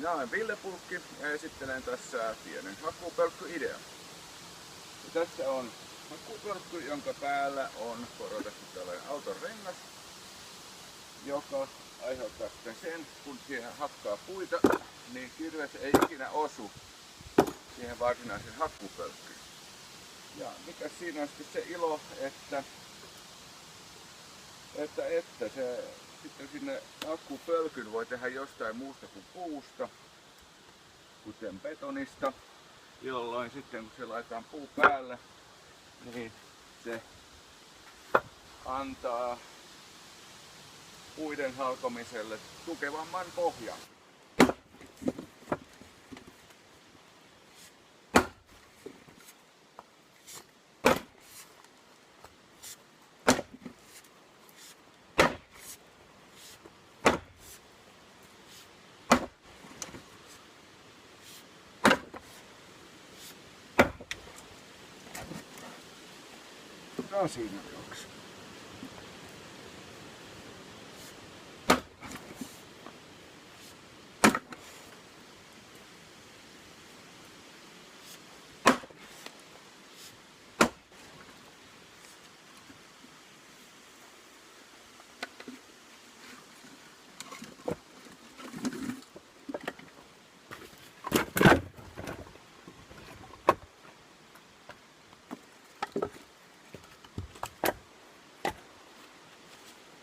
Minä olen Ville Pulkki ja esittelen tässä pienen hakkuupölkkyidean. Tässä on hakkuupölkky, jonka päällä on korotettu tällainen auton rengas, joka aiheuttaa sitten sen, kun siihen hakkaa puita, niin kirves ei ikinä osu siihen varsinaiseen hakkuupölkkyyn. Ja mikä siinä on sitten se ilo, että se sitten sinne hakkuupölkyn voi tehdä jostain muusta kuin puusta, kuten betonista, jolloin sitten kun se laitetaan puu päälle, niin se antaa puiden halkomiselle tukevamman pohjan. No siinä kaksi.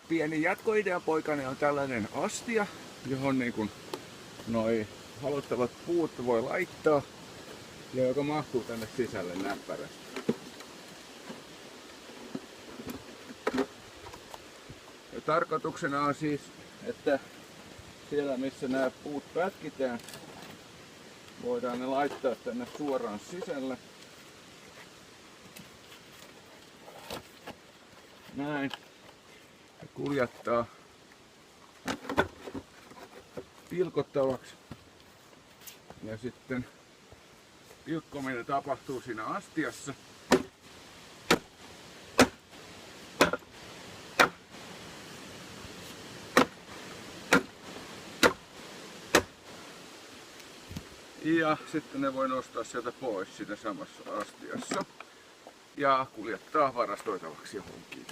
Pieni jatkoideapoikani on tällainen astia, johon noi haluttavat puut voi laittaa ja joka mahtuu tänne sisälle näppärästi. Ja tarkoituksena on siis, että siellä missä nämä puut pätkitään, voidaan ne laittaa tänne suoraan sisälle. Näin. Ja kuljettaa pilkottavaksi. Ja sitten pilkkominen tapahtuu siinä astiassa. Ja sitten ne voi nostaa sieltä pois siinä samassa astiassa ja kuljettaa varastoitavaksi johonkin.